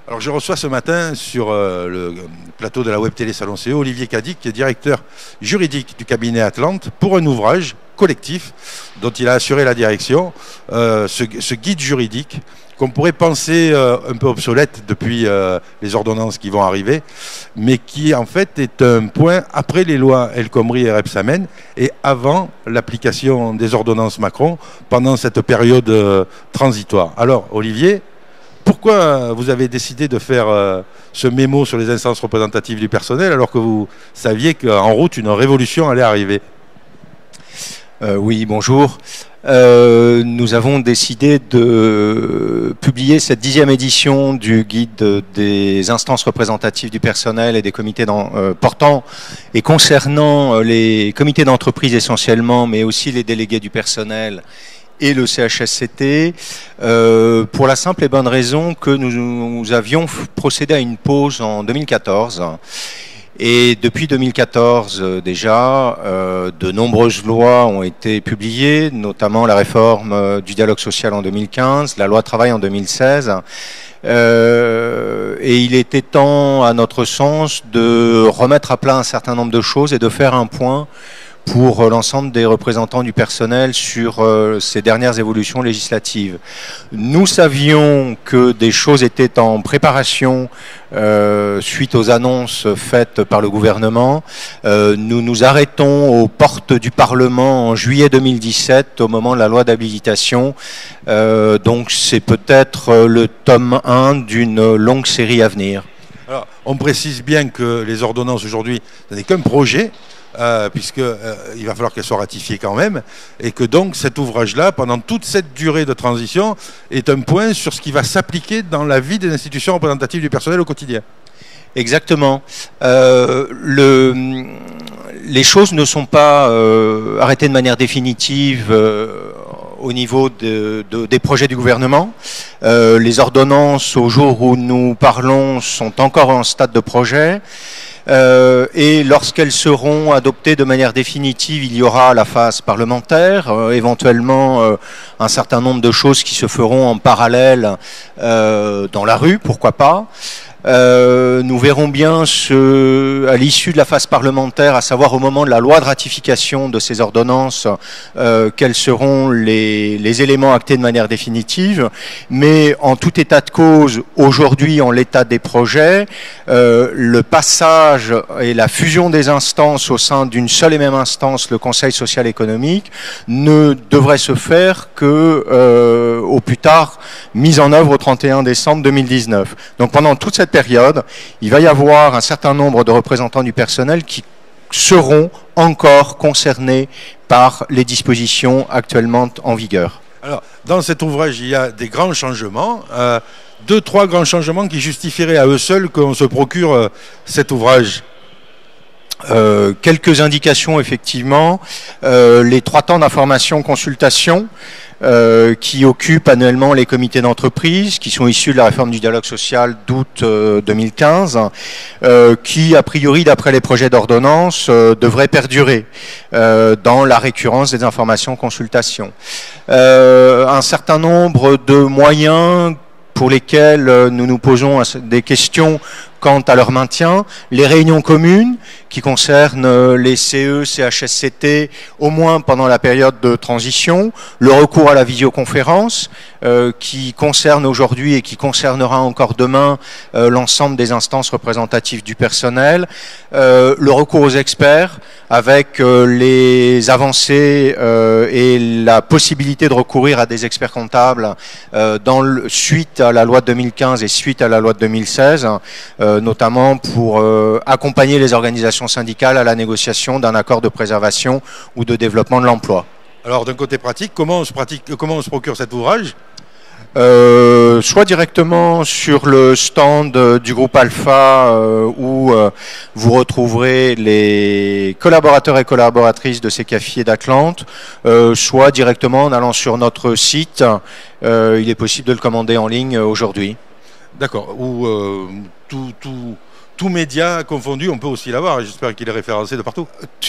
Alors je reçois ce matin sur le plateau de la web télé Salon CO Olivier Cadic, qui est directeur juridique du cabinet Atlante, pour un ouvrage collectif dont il a assuré la direction, ce guide juridique qu'on pourrait penser un peu obsolète depuis les ordonnances qui vont arriver, mais qui en fait est un point après les lois El Khomri et Rebsamen et avant l'application des ordonnances Macron pendant cette période transitoire. Alors Olivier, pourquoi vous avez décidé de faire ce mémo sur les instances représentatives du personnel alors que vous saviez qu'en route une révolution allait arriver? Oui, bonjour. Nous avons décidé de publier cette 10e édition du guide des instances représentatives du personnel et des comités portant et concernant les comités d'entreprise essentiellement, mais aussi les délégués du personnel et le CHSCT, pour la simple et bonne raison que nous avions procédé à une pause en 2014. Et depuis 2014 déjà, de nombreuses lois ont été publiées, notamment la réforme du dialogue social en 2015, la loi travail en 2016. Et il était temps, à notre sens, de remettre à plat un certain nombre de choses et de faire un point pour l'ensemble des représentants du personnel sur ces dernières évolutions législatives. Nous savions que des choses étaient en préparation suite aux annonces faites par le gouvernement. Nous nous arrêtons aux portes du Parlement en juillet 2017 au moment de la loi d'habilitation. Donc c'est peut-être le tome 1 d'une longue série à venir. Alors, on précise bien que les ordonnances aujourd'hui, ce n'est qu'un projet, puisqu'il va falloir qu'elles soient ratifiées quand même, et que donc cet ouvrage-là, pendant toute cette durée de transition, est un point sur ce qui va s'appliquer dans la vie des institutions représentatives du personnel au quotidien. Exactement. Les choses ne sont pas arrêtées de manière définitive au niveau des projets du gouvernement. Les ordonnances, au jour où nous parlons, sont encore en stade de projet. Et lorsqu'elles seront adoptées de manière définitive, il y aura la phase parlementaire, éventuellement un certain nombre de choses qui se feront en parallèle dans la rue, pourquoi pas. Nous verrons bien à l'issue de la phase parlementaire, à savoir au moment de la loi de ratification de ces ordonnances, quels seront les éléments actés de manière définitive. Mais en tout état de cause, aujourd'hui, en l'état des projets, le passage et la fusion des instances au sein d'une seule et même instance, le Conseil social économique, ne devrait se faire que au plus tard, mise en œuvre au 31 décembre 2019. Donc pendant toute cette période, il va y avoir un certain nombre de représentants du personnel qui seront encore concernés par les dispositions actuellement en vigueur. Alors, dans cet ouvrage, il y a des grands changements, 2-3 grands changements qui justifieraient à eux seuls qu'on se procure cet ouvrage. Quelques indications effectivement, les 3 temps d'information-consultation qui occupent annuellement les comités d'entreprise, qui sont issus de la réforme du dialogue social d'août 2015, qui a priori d'après les projets d'ordonnance devraient perdurer dans la récurrence des informations-consultations. Un certain nombre de moyens pour lesquels nous nous posons des questions quant à leur maintien, les réunions communes qui concernent les CE, CHSCT, au moins pendant la période de transition, le recours à la visioconférence qui concerne aujourd'hui et qui concernera encore demain l'ensemble des instances représentatives du personnel, le recours aux experts avec les avancées et la possibilité de recourir à des experts comptables suite à la loi de 2015 et suite à la loi de 2016, notamment pour accompagner les organisations syndicales à la négociation d'un accord de préservation ou de développement de l'emploi. Alors d'un côté pratique, comment on se procure cet ouvrage? Soit directement sur le stand du groupe Alpha où vous retrouverez les collaborateurs et collaboratrices de Secafi et d'Atlante, soit directement en allant sur notre site. Il est possible de le commander en ligne aujourd'hui. D'accord. Ou tout tout média confondu, on peut aussi l'avoir. J'espère qu'il est référencé de partout.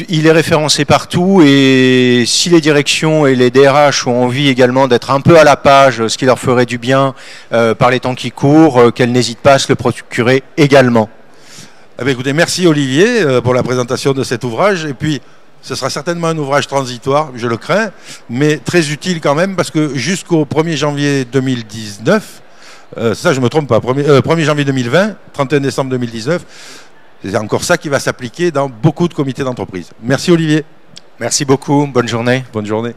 Il est référencé partout et si les directions et les DRH ont envie également d'être un peu à la page, ce qui leur ferait du bien par les temps qui courent, qu'elles n'hésitent pas à se le procurer également. Eh bien, écoutez, merci Olivier pour la présentation de cet ouvrage. Et puis, ce sera certainement un ouvrage transitoire, je le crains, mais très utile quand même parce que jusqu'au 1er janvier 2019, c'est ça, je ne me trompe pas, 1er janvier 2020, 31 décembre 2019, c'est encore ça qui va s'appliquer dans beaucoup de comités d'entreprise. Merci Olivier. Merci beaucoup, bonne journée. Bonne journée.